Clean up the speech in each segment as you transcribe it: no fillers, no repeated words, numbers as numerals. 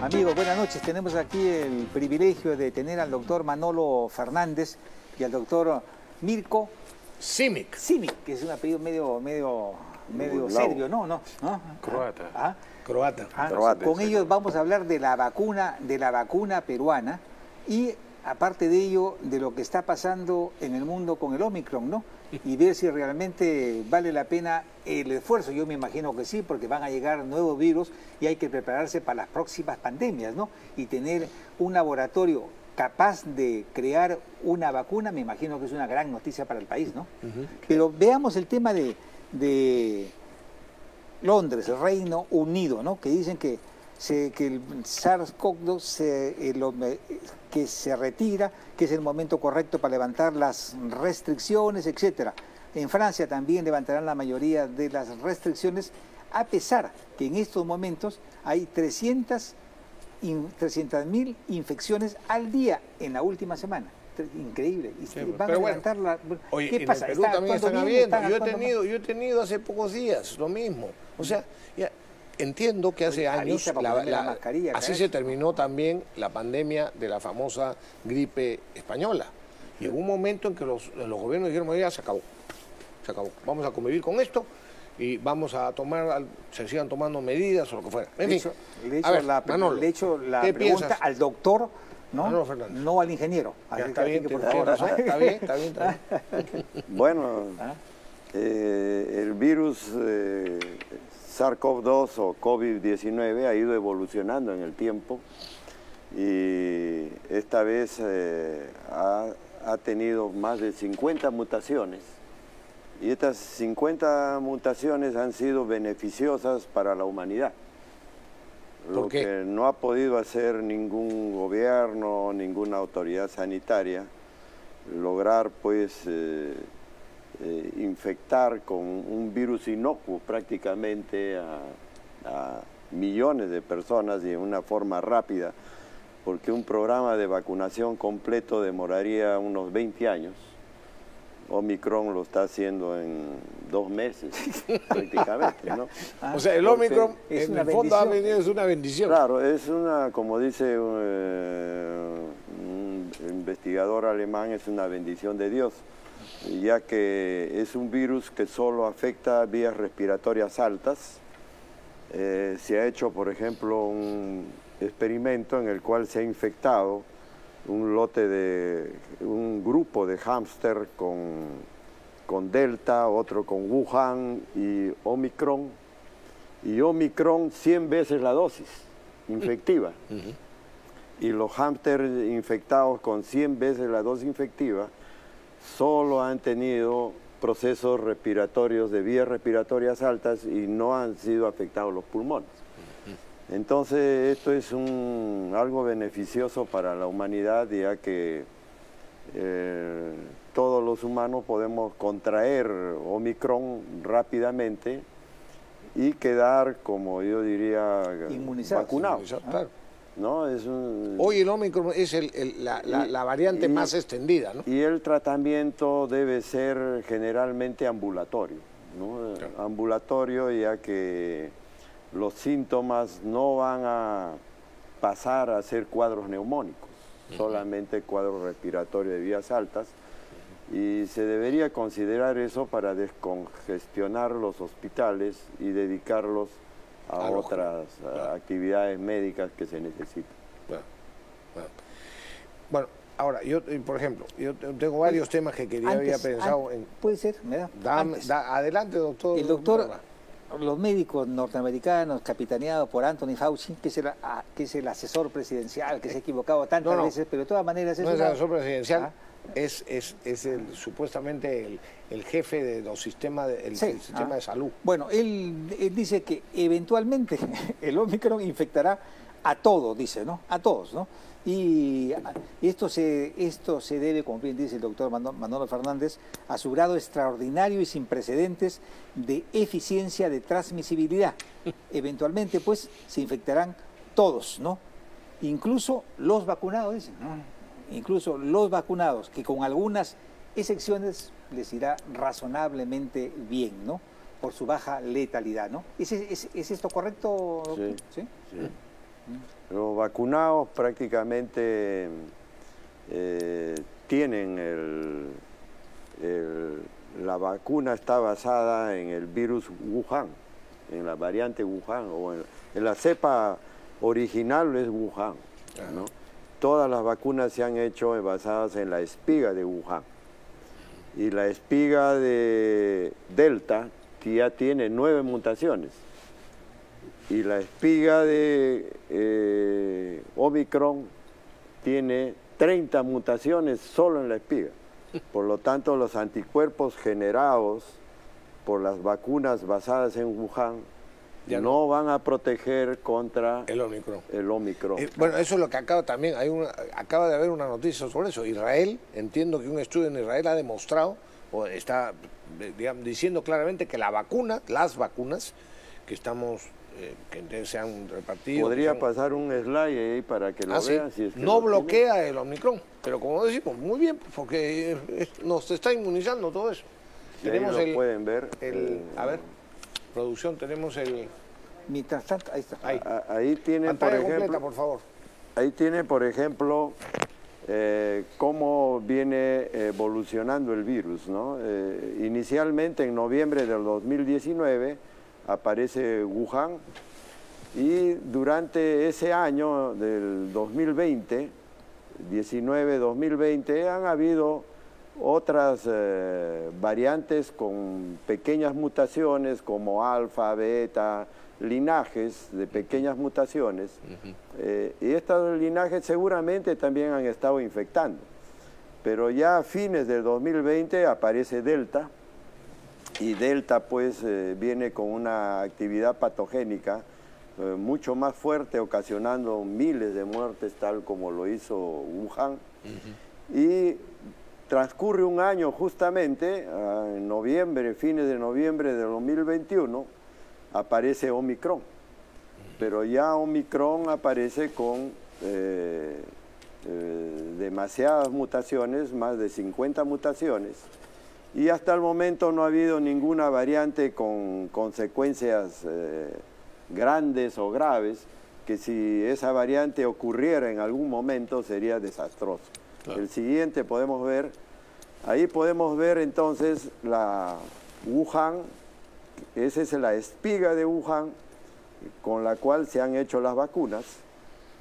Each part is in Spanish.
Amigos, buenas noches. Tenemos aquí el privilegio de tener al doctor Manolo Fernández y al doctor Mirko Simic. Simic, que es un apellido medio serbio, ¿no? Croata. Croata. Croata, Con sí. ellos vamos a hablar de la vacuna peruana y aparte de ello, de lo que está pasando en el mundo con el Omicron, ¿no? Y ver si realmente vale la pena el esfuerzo. Yo me imagino que sí, porque van a llegar nuevos virus y hay que prepararse para las próximas pandemias, ¿no? Y tener un laboratorio capaz de crear una vacuna, me imagino que es una gran noticia para el país, ¿no? Pero veamos el tema de Londres, el Reino Unido, ¿no? Que dicen que el SARS-CoV-2 que se retira, que es el momento correcto para levantar las restricciones, etcétera. En Francia también levantarán la mayoría de las restricciones, a pesar que en estos momentos hay 300.000 infecciones al día en la última semana. Increíble. Y Sí, van a levantar la... Oye, ¿Qué pasa? En el Perú también están ¿Cuándo habiendo. viene? Yo he tenido hace pocos días lo mismo. O sea, ya entiendo que hace años la mascarilla, así caray. se terminó también la pandemia de la famosa gripe española. Y hubo un momento en que los gobiernos dijeron, ya se acabó. Se acabó. Vamos a convivir con esto y vamos a tomar, se sigan tomando medidas o lo que fuera. En fin, Le a ver, Manolo, he hecho la ¿qué pregunta piensas? al doctor, ¿no? Manolo Fernández. No al ingeniero. Ya, Así está que, bien, por tienes favor, razón, está bien. Bueno, ¿Ah? el virus SARS-CoV-2 o COVID-19 ha ido evolucionando en el tiempo y esta vez ha tenido más de 50 mutaciones. Y estas 50 mutaciones han sido beneficiosas para la humanidad. Lo qué? que no ha podido hacer ningún gobierno, ninguna autoridad sanitaria, lograr pues infectar con un virus inocuo prácticamente a millones de personas y en una forma rápida, porque un programa de vacunación completo demoraría unos 20 años. Omicron lo está haciendo en 2 meses, prácticamente, ¿no? O sea, el Porque Omicron, es en una el fondo, ha bendición. venido, es una bendición. Claro, es una, como dice un investigador alemán, es una bendición de Dios, ya que es un virus que solo afecta vías respiratorias altas. Se ha hecho, por ejemplo, un experimento en el cual se ha infectado un grupo de hámster con Delta, otro con Wuhan y Omicron 100 veces la dosis infectiva. Y los hámsters infectados con 100 veces la dosis infectiva solo han tenido procesos respiratorios de vías respiratorias altas y no han sido afectados los pulmones. Entonces esto es algo beneficioso para la humanidad, ya que todos los humanos podemos contraer Omicron rápidamente y quedar, como yo diría, Inmunizados. vacunados. Claro. ¿No? Hoy el Omicron es la variante más extendida, ¿no? Y el tratamiento debe ser generalmente ambulatorio, ¿no? Claro. Ambulatorio, ya que los síntomas no van a pasar a ser cuadros neumónicos, solamente cuadros respiratorios de vías altas, y se debería considerar eso para descongestionar los hospitales y dedicarlos a otras actividades médicas que se necesitan. Bueno, ahora, yo, por ejemplo, yo tengo varios temas que había pensado en... Puede ser, me da. Adelante, doctor. El doctor, los médicos norteamericanos capitaneados por Anthony Fauci, que es el asesor presidencial, que se ha equivocado tantas veces, pero de todas maneras es no es el una... asesor presidencial, es supuestamente el jefe de los sistemas, el sistema de salud. Bueno, él dice que eventualmente el Omicron infectará a todos, dice, ¿no? A todos, ¿no? Y esto se debe, como bien dice el doctor Manolo Fernández, a su grado extraordinario y sin precedentes de eficiencia de transmisibilidad. Eventualmente, pues, se infectarán todos, ¿no? Incluso los vacunados, dicen, ¿no? Incluso los vacunados, que con algunas excepciones les irá razonablemente bien, ¿no? Por su baja letalidad, ¿no? ¿Es esto correcto? Sí. ¿Sí? Sí. Los vacunados prácticamente tienen la vacuna está basada en el virus Wuhan, en la variante Wuhan, o en la cepa original es Wuhan, ¿no? Todas las vacunas se han hecho basadas en la espiga de Wuhan. Y la espiga de Delta ya tiene 9 mutaciones. Y la espiga de Omicron tiene 30 mutaciones solo en la espiga. Por lo tanto, los anticuerpos generados por las vacunas basadas en Wuhan ya no van a proteger contra el Omicron. Bueno, eso es lo que acaba de haber una noticia sobre eso. Israel, entiendo que un estudio en Israel ha demostrado, o está diciendo claramente que las vacunas que estamos, que se han repartido... Podría pasar un slide ahí para que lo vean. Sí. Si es que no bloquea el Omicron, pero como decimos, muy bien, porque nos está inmunizando todo eso. Sí, tenemos ahí lo pueden ver. A ver, producción, tenemos el... Mientras tanto, ahí está. Ahí tienen, por ejemplo... completa, por favor. Ahí tiene, por ejemplo, cómo viene evolucionando el virus, ¿no? Inicialmente, en noviembre del 2019, aparece Wuhan, y durante ese año del 2020, 19-2020, han habido otras variantes con pequeñas mutaciones como alfa, beta, linajes de pequeñas mutaciones, y estos linajes seguramente también han estado infectando. Pero ya a fines del 2020 aparece Delta, y Delta pues viene con una actividad patogénica mucho más fuerte, ocasionando miles de muertes, tal como lo hizo Wuhan. Y transcurre un año justamente, en noviembre, fines de noviembre de 2021, aparece Omicron. Pero ya Omicron aparece con demasiadas mutaciones, más de 50 mutaciones, y hasta el momento no ha habido ninguna variante con consecuencias grandes o graves, que si esa variante ocurriera en algún momento sería desastroso. Claro. El siguiente podemos ver, ahí podemos ver entonces la Wuhan, esa es la espiga de Wuhan con la cual se han hecho las vacunas,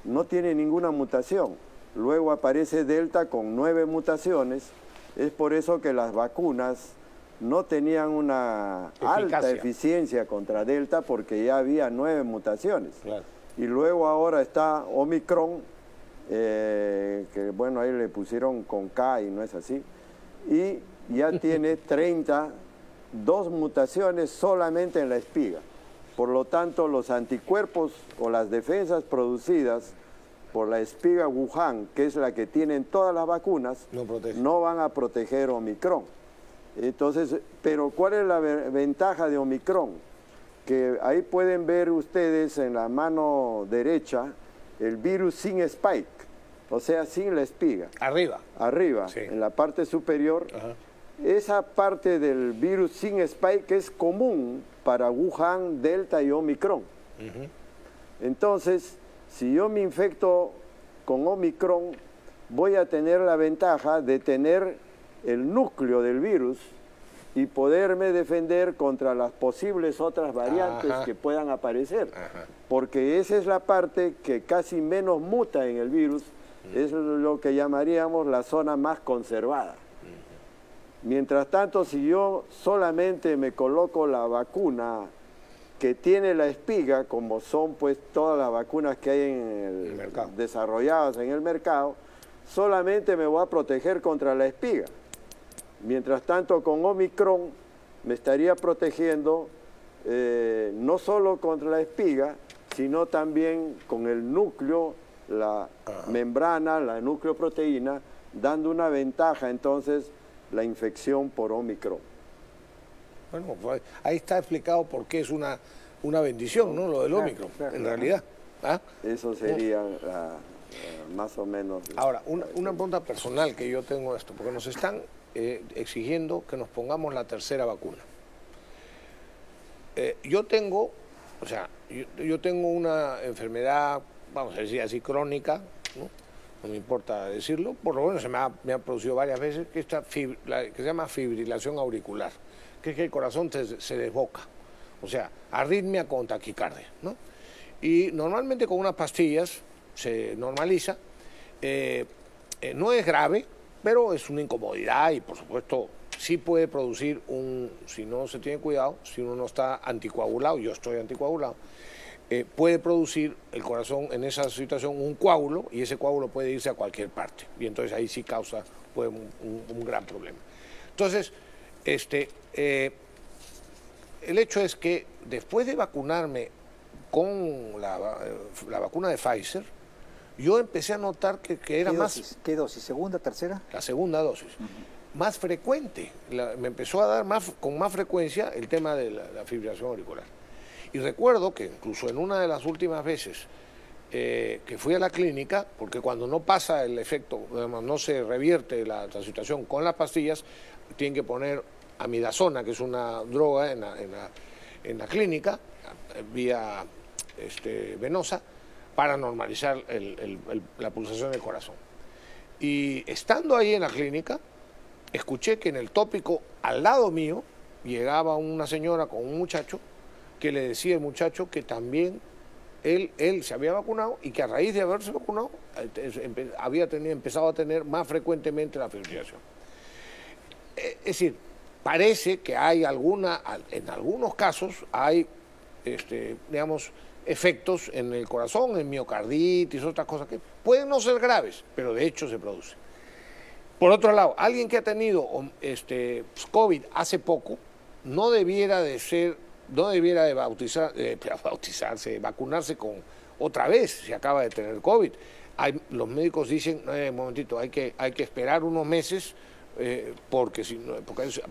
no tiene ninguna mutación. Luego aparece Delta con 9 mutaciones, es por eso que las vacunas no tenían una alta eficiencia contra Delta, porque ya había 9 mutaciones. Claro. Y luego ahora está Omicron, que bueno, ahí le pusieron con K y no es así, y ya tiene 32 mutaciones solamente en la espiga. Por lo tanto, los anticuerpos o las defensas producidas por la espiga Wuhan, que es la que tienen todas las vacunas, no van a proteger Omicron. Entonces, pero ¿cuál es la ventaja de Omicron? Que ahí pueden ver ustedes en la mano derecha el virus sin spike, o sea, sin la espiga. Arriba. Arriba, sí. En la parte superior. Ajá. Esa parte del virus sin spike es común para Wuhan, Delta y Omicron. Entonces, si yo me infecto con Omicron, voy a tener la ventaja de tener el núcleo del virus y poderme defender contra las posibles otras variantes que puedan aparecer. Porque esa es la parte que casi menos muta en el virus, es lo que llamaríamos la zona más conservada. Mientras tanto, si yo solamente me coloco la vacuna que tiene la espiga, como son pues todas las vacunas que hay en desarrolladas en el mercado, solamente me voy a proteger contra la espiga. Mientras tanto, con Omicron me estaría protegiendo no solo contra la espiga, sino también con el núcleo, la membrana, la nucleoproteína, dando una ventaja entonces la infección por Omicron. Bueno, pues ahí está explicado por qué es una bendición, ¿no? Lo del Omicron, en realidad. Eso sería más o menos. Ahora, una pregunta personal que yo tengo esto, porque nos están exigiendo que nos pongamos la tercera vacuna. Yo tengo una enfermedad vamos a decir así, crónica, ¿no? No me importa decirlo, por lo menos me ha producido varias veces, que que se llama fibrilación auricular, que es que el corazón se desboca, o sea, arritmia con taquicardia, ¿no? Y normalmente con unas pastillas se normaliza, no es grave, pero es una incomodidad y por supuesto sí puede producir si no se tiene cuidado, si uno no está anticoagulado, yo estoy anticoagulado, puede producir el corazón en esa situación un coágulo y ese coágulo puede irse a cualquier parte y entonces ahí sí causa un gran problema. Entonces, el hecho es que después de vacunarme con la vacuna de Pfizer, yo empecé a notar que era más... ¿Qué dosis? ¿Segunda, tercera? La segunda dosis. Más frecuente. Me empezó a dar con más frecuencia el tema de la fibrilación auricular. Y recuerdo que incluso en una de las últimas veces que fui a la clínica, porque cuando no pasa el efecto, no se revierte la situación con las pastillas, tienen que poner amidazona, que es una droga en la clínica, vía venosa, para normalizar la pulsación del corazón. Y estando ahí en la clínica, escuché que en el tópico al lado mío llegaba una señora con un muchacho que le decía al muchacho que también él se había vacunado y que a raíz de haberse vacunado había empezado a tener más frecuentemente la fibrilación. Es decir, parece que hay en algunos casos hay, digamos, efectos en el corazón, en miocarditis, otras cosas que pueden no ser graves, pero de hecho se producen. Por otro lado, alguien que ha tenido COVID hace poco no debiera de vacunarse con otra vez si acaba de tener COVID. Los médicos dicen, un momentito, hay que esperar unos meses porque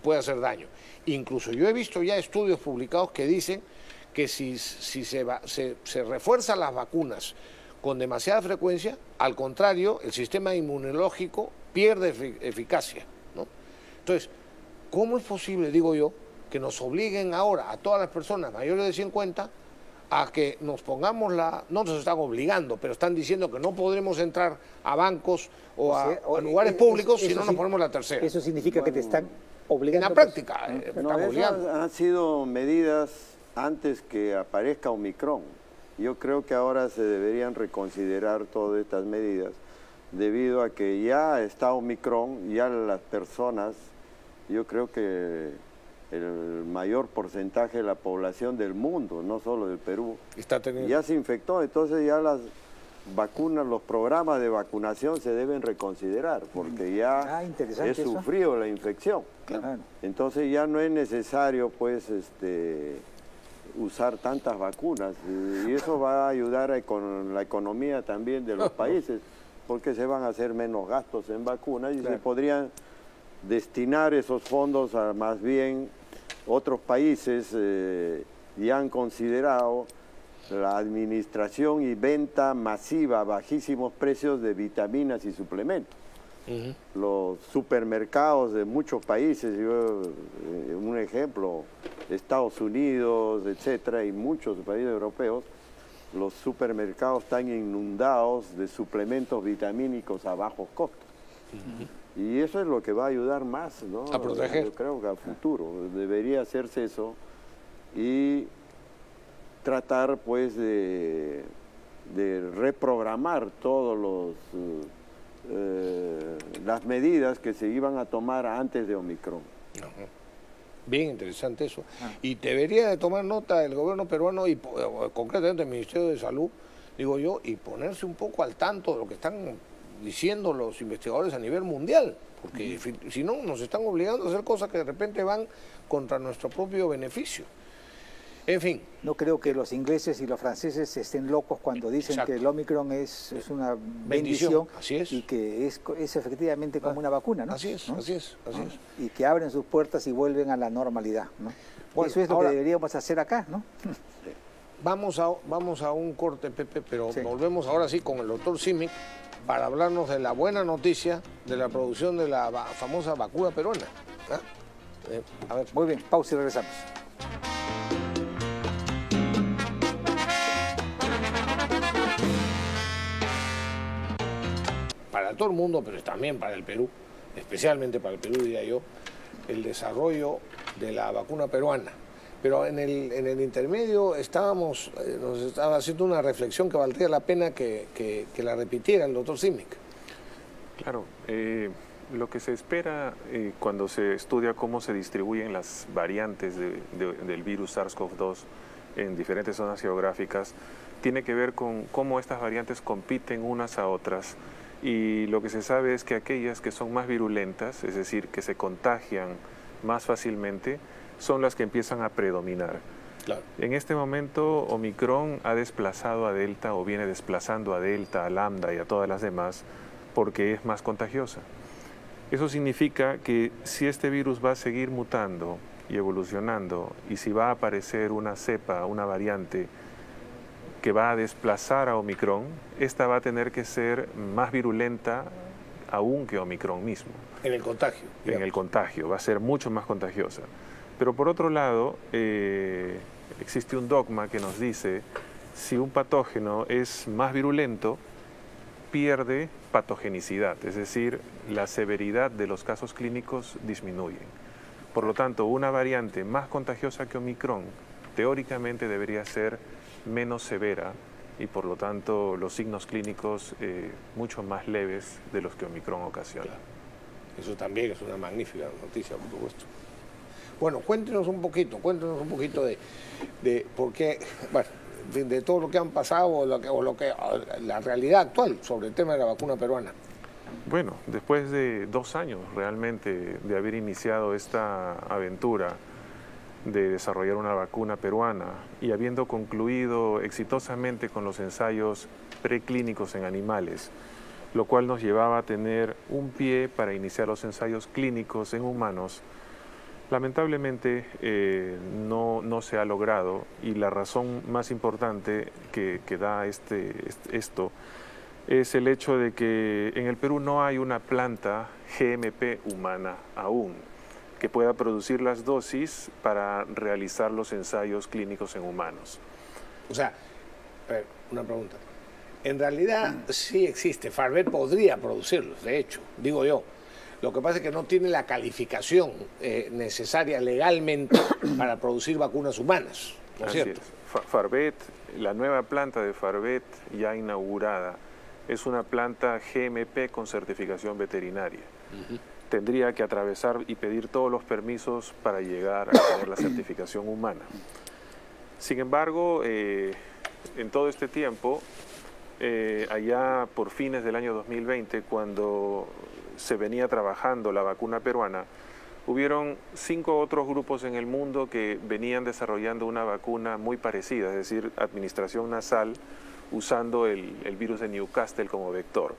puede hacer daño. Incluso yo he visto ya estudios publicados que dicen que si se refuerzan las vacunas con demasiada frecuencia, al contrario, el sistema inmunológico pierde eficacia, ¿no? Entonces, ¿cómo es posible, digo yo, que nos obliguen ahora a todas las personas mayores de 50 a que nos pongamos no nos están obligando, pero están diciendo que no podremos entrar a bancos a lugares públicos si no nos ponemos la tercera? Eso significa que te están obligando. En la práctica, han sido medidas antes que aparezca Omicron. Yo creo que ahora se deberían reconsiderar todas estas medidas debido a que ya está Omicron, ya las personas, yo creo que el mayor porcentaje de la población del mundo, no solo del Perú, ya se infectó, entonces ya las vacunas, los programas de vacunación se deben reconsiderar porque ya he sufrido la infección. Claro. Entonces ya no es necesario pues usar tantas vacunas y eso va a ayudar con la economía también de los países porque se van a hacer menos gastos en vacunas y se podrían destinar esos fondos a más bien otros países ya han considerado la administración y venta masiva a bajísimos precios de vitaminas y suplementos. Los supermercados de muchos países, un ejemplo, Estados Unidos, etcétera, y muchos países europeos, los supermercados están inundados de suplementos vitamínicos a bajos costos. Y eso es lo que va a ayudar más, ¿no? A proteger. Yo creo que a futuro debería hacerse eso y tratar pues de reprogramar todos las medidas que se iban a tomar antes de Omicron. Bien interesante eso. Y debería de tomar nota el gobierno peruano y concretamente el Ministerio de Salud, digo yo, y ponerse un poco al tanto de lo que están diciendo los investigadores a nivel mundial, porque si no nos están obligando a hacer cosas que de repente van contra nuestro propio beneficio. En fin. No creo que los ingleses y los franceses estén locos cuando dicen que el Omicron es una bendición. Así es. Y que es efectivamente como una vacuna, ¿no? Así es, ¿no? así es. Y que abren sus puertas y vuelven a la normalidad, ¿no? Bueno, eso es lo que deberíamos hacer acá, ¿no? Vamos a un corte, Pepe, pero volvemos ahora sí con el doctor Simic para hablarnos de la buena noticia de la producción de la famosa vacuna peruana. A ver, muy bien, pausa y regresamos. para todo el mundo, pero también para el Perú, especialmente para el Perú, diría yo, el desarrollo de la vacuna peruana. Pero en el intermedio nos estaba haciendo una reflexión que valdría la pena que la repitiera el doctor Simic. Claro, lo que se espera cuando se estudia cómo se distribuyen las variantes del virus SARS-CoV-2 en diferentes zonas geográficas, tiene que ver con cómo estas variantes compiten unas a otras. Y lo que se sabe es que aquellas que son más virulentas, es decir, que se contagian más fácilmente, son las que empiezan a predominar. Claro. En este momento, Omicron ha desplazado a Delta o viene desplazando a Delta, a Lambda y a todas las demás porque es más contagiosa. Eso significa que si este virus va a seguir mutando y evolucionando y si va a aparecer una cepa, una variante que va a desplazar a Omicron, esta va a tener que ser más virulenta aún que Omicron mismo. En el contagio. En el contagio, va a ser mucho más contagiosa. Pero por otro lado, existe un dogma que nos dice, si un patógeno es más virulento, pierde patogenicidad, es decir, la severidad de los casos clínicos disminuyen. Por lo tanto, una variante más contagiosa que Omicron, teóricamente debería ser menos severa y por lo tanto los signos clínicos mucho más leves de los que Omicron ocasiona. Eso también es una magnífica noticia, por supuesto. Bueno, cuéntenos un poquito de por qué, bueno, de todo lo que han pasado la realidad actual sobre el tema de la vacuna peruana. Bueno, después de 2 años realmente de haber iniciado esta aventura de desarrollar una vacuna peruana y habiendo concluido exitosamente con los ensayos preclínicos en animales, lo cual nos llevaba a tener un pie para iniciar los ensayos clínicos en humanos, lamentablemente no se ha logrado y la razón más importante que da esto es el hecho de que en el Perú no hay una planta GMP humana aún que pueda producir las dosis para realizar los ensayos clínicos en humanos. O sea, una pregunta. En realidad sí existe, Farvet podría producirlos, de hecho, digo yo. Lo que pasa es que no tiene la calificación necesaria legalmente para producir vacunas humanas, ¿no es cierto? Farvet, la nueva planta de Farvet ya inaugurada, es una planta GMP con certificación veterinaria. Tendría que atravesar y pedir todos los permisos para llegar a tener la certificación humana. Sin embargo, en todo este tiempo, allá por fines del año 2020, cuando se venía trabajando la vacuna peruana, hubieron 5 otros grupos en el mundo que venían desarrollando una vacuna muy parecida, es decir, administración nasal usando el virus de Newcastle como vector,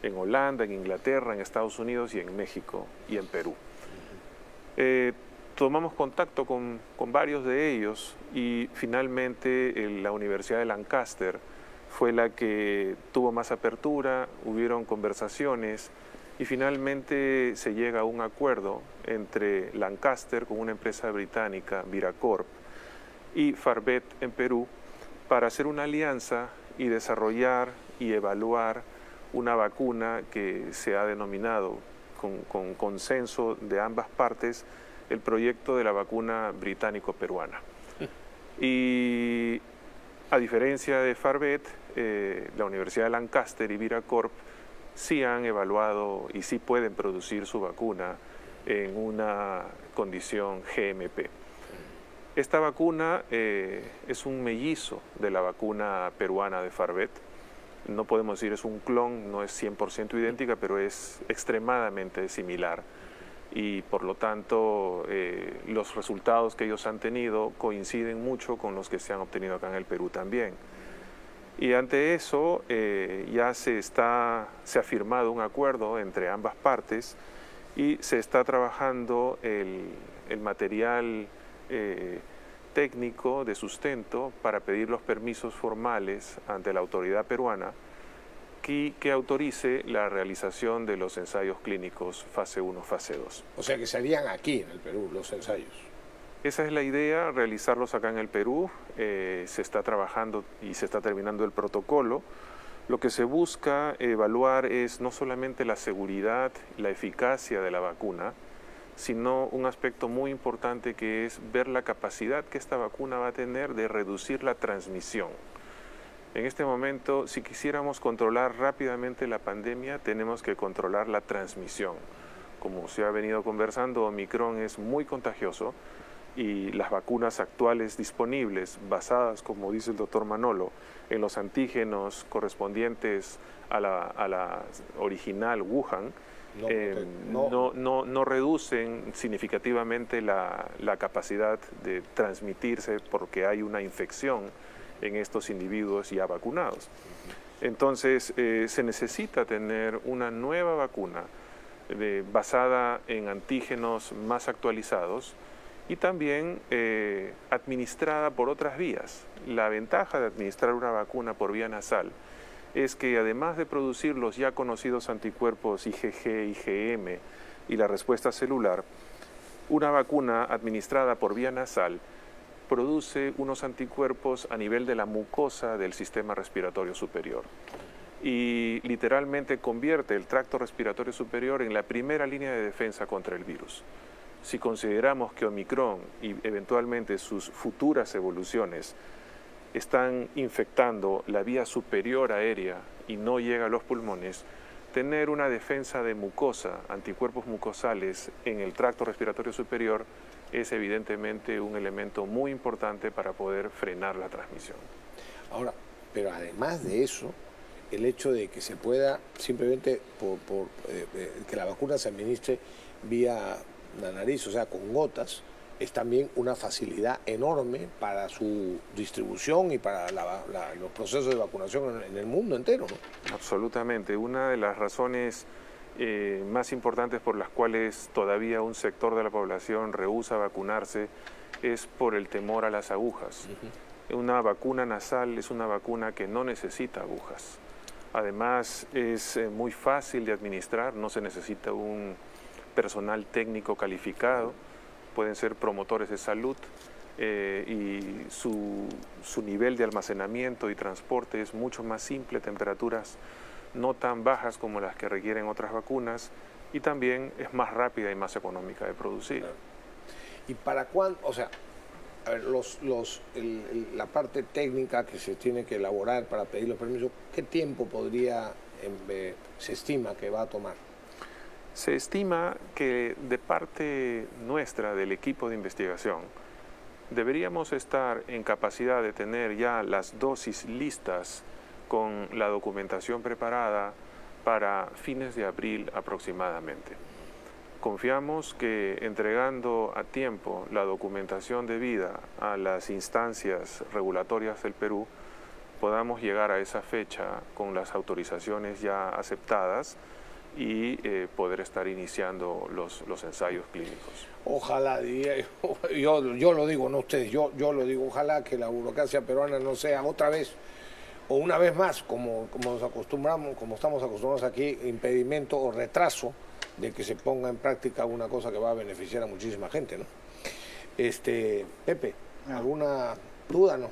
en Holanda, en Inglaterra, en Estados Unidos y en México y en Perú. Tomamos contacto con varios de ellos y finalmente la Universidad de Lancaster fue la que tuvo más apertura, hubieron conversaciones y finalmente se llega a un acuerdo entre Lancaster con una empresa británica, Viracorp, y Farvet en Perú para hacer una alianza y desarrollar y evaluar una vacuna que se ha denominado con consenso de ambas partes el proyecto de la vacuna británico-peruana. Y a diferencia de Farvet, la Universidad de Lancaster y Viracorp sí han evaluado y sí pueden producir su vacuna en una condición GMP. Esta vacuna es un mellizo de la vacuna peruana de Farvet. No podemos decir es un clon, no es 100% idéntica, pero es extremadamente similar. Y por lo tanto, los resultados que ellos han tenido coinciden mucho con los que se han obtenido acá en el Perú también. Y ante eso ya se ha firmado un acuerdo entre ambas partes y se está trabajando el material técnico de sustento para pedir los permisos formales ante la autoridad peruana que autorice la realización de los ensayos clínicos fase 1, fase 2. O sea que serían aquí en el Perú los ensayos. Esa es la idea, realizarlos acá en el Perú. Se está trabajando y se está terminando el protocolo Lo que se busca evaluar es no solamente la seguridad, la eficacia de la vacuna, sino un aspecto muy importante que es ver la capacidad que esta vacuna va a tener de reducir la transmisión. En este momento, si quisiéramos controlar rápidamente la pandemia, tenemos que controlar la transmisión. Como se ha venido conversando, Omicron es muy contagioso y las vacunas actuales disponibles, basadas, como dice el doctor Manolo, en los antígenos correspondientes a la original Wuhan, no reducen significativamente la capacidad de transmitirse porque hay una infección en estos individuos ya vacunados. Entonces, se necesita tener una nueva vacuna basada en antígenos más actualizados y también administrada por otras vías. La ventaja de administrar una vacuna por vía nasal es que además de producir los ya conocidos anticuerpos IgG, IgM y la respuesta celular, una vacuna administrada por vía nasal produce unos anticuerpos a nivel de la mucosa del sistema respiratorio superior y literalmente convierte el tracto respiratorio superior en la primera línea de defensa contra el virus. Si consideramos que Omicron y eventualmente sus futuras evoluciones están infectando la vía superior aérea y no llega a los pulmones, tener una defensa de mucosa, anticuerpos mucosales en el tracto respiratorio superior es evidentemente un elemento muy importante para poder frenar la transmisión. Ahora, pero además de eso, el hecho de que se pueda simplemente que la vacuna se administre vía la nariz, o sea, con gotas, es también una facilidad enorme para su distribución y para los procesos de vacunación en el mundo entero, ¿no? Absolutamente. Una de las razones más importantes por las cuales todavía un sector de la población rehúsa vacunarse es por el temor a las agujas. Una vacuna nasal es una vacuna que no necesita agujas. Además, es muy fácil de administrar, no se necesita un personal técnico calificado, pueden ser promotores de salud y su nivel de almacenamiento y transporte es mucho más simple, temperaturas no tan bajas como las que requieren otras vacunas y también es más rápida y más económica de producir. ¿Y para cuándo? O sea, a ver, la parte técnica que se tiene que elaborar para pedir los permisos, ¿qué tiempo se estima que va a tomar? Se estima que de parte nuestra, del equipo de investigación, deberíamos estar en capacidad de tener ya las dosis listas con la documentación preparada para fines de abril aproximadamente. Confiamos que entregando a tiempo la documentación debida a las instancias regulatorias del Perú, podamos llegar a esa fecha con las autorizaciones ya aceptadas y poder estar iniciando los ensayos clínicos. Ojalá, yo lo digo, no ustedes, yo lo digo, ojalá que la burocracia peruana no sea otra vez o una vez más, como estamos acostumbrados aquí, impedimento o retraso de que se ponga en práctica una cosa que va a beneficiar a muchísima gente, ¿no? Pepe, ¿alguna duda, no?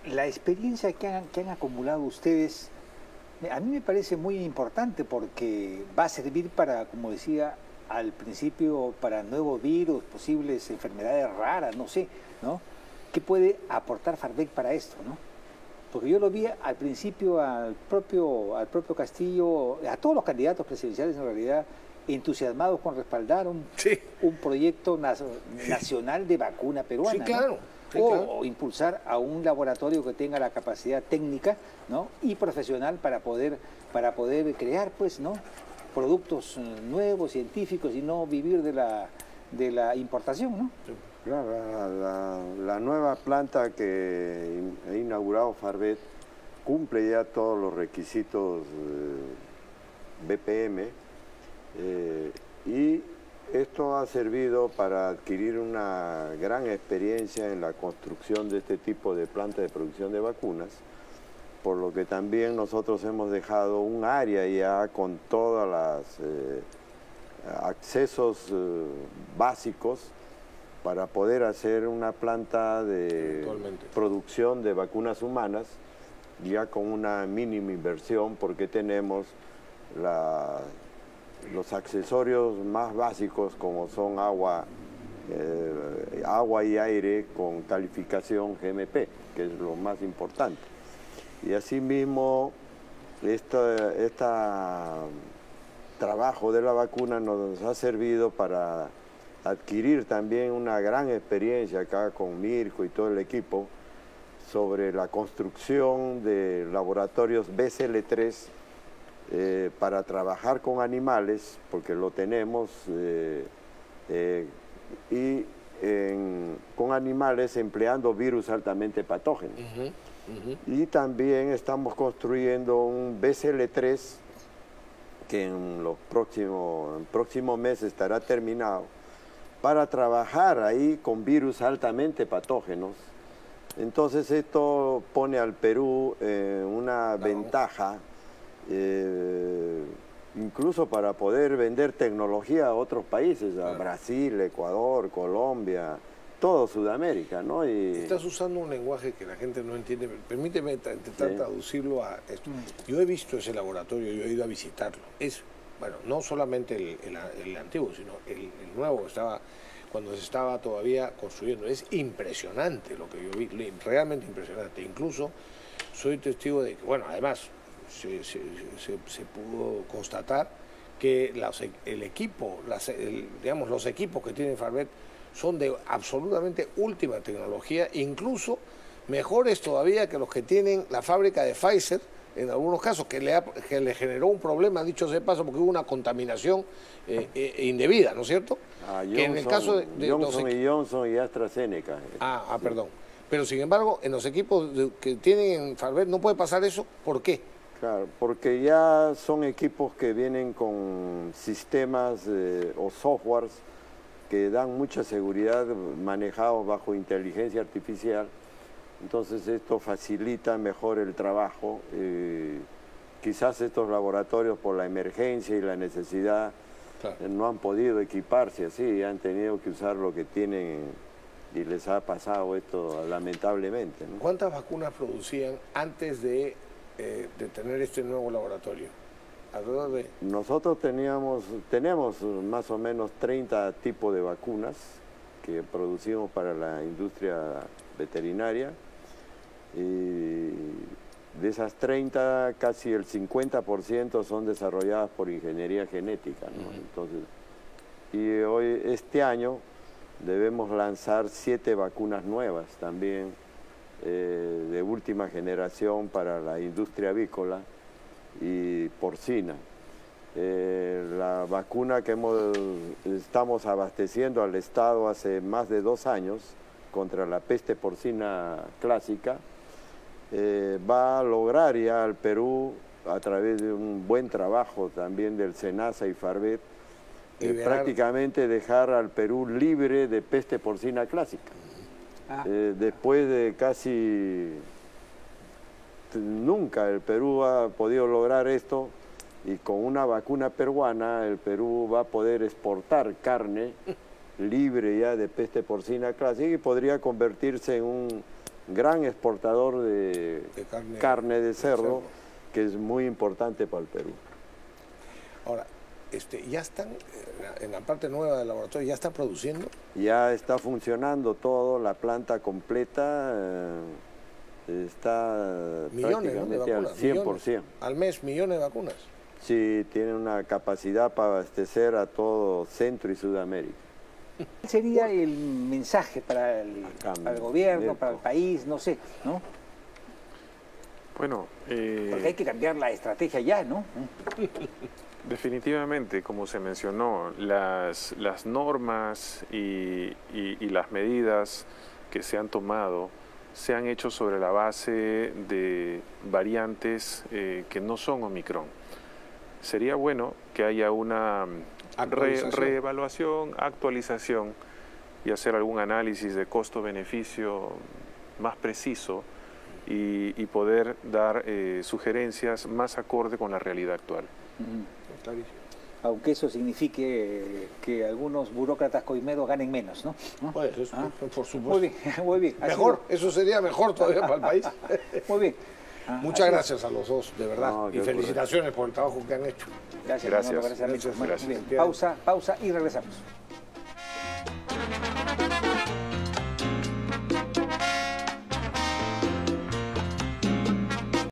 La experiencia que han acumulado ustedes, a mí me parece muy importante porque va a servir para, como decía al principio, para nuevos virus, posibles enfermedades raras, no sé, ¿no? ¿Qué puede aportar Farvec para esto, no? Porque yo lo vi al principio al propio Castillo, a todos los candidatos presidenciales en realidad, entusiasmados con respaldar un proyecto nacional de vacuna peruana. Sí, claro. ¿no? Sí, claro. O impulsar a un laboratorio que tenga la capacidad técnica, ¿no? y profesional para poder crear, pues, ¿no? productos nuevos, científicos, y no vivir de la importación, ¿no? Sí. Claro, la nueva planta que ha inaugurado Farvec cumple ya todos los requisitos BPM y esto ha servido para adquirir una gran experiencia en la construcción de este tipo de planta de producción de vacunas, por lo que también nosotros hemos dejado un área ya con todos los accesos básicos para poder hacer una planta de producción de vacunas humanas ya con una mínima inversión, porque tenemos los accesorios más básicos como son agua y aire con calificación GMP, que es lo más importante. Y asimismo, este trabajo de la vacuna nos ha servido para adquirir también una gran experiencia acá con Mirko y todo el equipo sobre la construcción de laboratorios BCL3 para trabajar con animales, porque lo tenemos, con animales empleando virus altamente patógenos. Y también estamos construyendo un BCL3 que en los próximos meses estará terminado, para trabajar ahí con virus altamente patógenos. Entonces esto pone al Perú una ventaja, incluso para poder vender tecnología a otros países, a Brasil, Ecuador, Colombia, todo Sudamérica, ¿no? Estás usando un lenguaje que la gente no entiende. Permíteme intentar traducirlo a esto. Yo he visto ese laboratorio, yo he ido a visitarlo. Es, bueno, no solamente el antiguo, sino el nuevo, cuando se estaba todavía construyendo. Es impresionante lo que yo vi, realmente impresionante. Incluso soy testigo de que, bueno, además se pudo constatar que el equipo, digamos, los equipos que tiene Farvet son de absolutamente última tecnología, incluso mejores todavía que los que tienen la fábrica de Pfizer, en algunos casos, que le generó un problema, dicho sea de paso, porque hubo una contaminación indebida, ¿no es cierto? Que en el caso de Johnson y AstraZeneca. Perdón. Pero sin embargo, en los equipos que tienen en Farvet no puede pasar eso. ¿Por qué? Claro, porque ya son equipos que vienen con sistemas o softwares que dan mucha seguridad, manejados bajo inteligencia artificial. Entonces esto facilita mejor el trabajo. Quizás estos laboratorios, por la emergencia y la necesidad, no han podido equiparse así, han tenido que usar lo que tienen y les ha pasado esto lamentablemente, ¿no? ¿Cuántas vacunas producían antes de tener este nuevo laboratorio? Alrededor de... Nosotros tenemos más o menos 30 tipos de vacunas que producimos para la industria veterinaria, y de esas 30 casi el 50% son desarrolladas por ingeniería genética, ¿no? Entonces, y este año debemos lanzar 7 vacunas nuevas también de última generación para la industria avícola y porcina. La vacuna que estamos abasteciendo al Estado hace más de 2 años contra la peste porcina clásica va a lograr ya al Perú, a través de un buen trabajo también del SENASA y Farvet, prácticamente dejar al Perú libre de peste porcina clásica. Después de casi nunca el Perú ha podido lograr esto, y con una vacuna peruana el Perú va a poder exportar carne libre ya de peste porcina clásica y podría convertirse en un gran exportador de carne de cerdo, que es muy importante para el Perú. Ahora, ya están, en la parte nueva del laboratorio, ¿ya está produciendo? Ya está funcionando todo, la planta completa está millones, prácticamente ¿no? De vacunas, al 100%. Millones. Al mes, millones de vacunas. Sí, tiene una capacidad para abastecer a todo Centro y Sudamérica. ¿Cuál sería el mensaje para el gobierno, para el país, no sé, ¿no? Bueno, porque hay que cambiar la estrategia ya, ¿no? Definitivamente, como se mencionó, las normas y las medidas que se han tomado se han hecho sobre la base de variantes que no son Omicron. Sería bueno que haya una reevaluación, actualización y hacer algún análisis de costo-beneficio más preciso y poder dar sugerencias más acorde con la realidad actual. Aunque eso signifique que algunos burócratas coimedos ganen menos, ¿no? Pues eso, por supuesto. Muy bien, muy bien. Mejor, eso sería mejor todavía para el país. Muy bien. Muchas gracias a los dos, de verdad. No, y felicitaciones por el trabajo que han hecho. Gracias. Gracias. Fernando, gracias, amigos. Gracias. Bueno, Gracias. bien. Pausa y regresamos.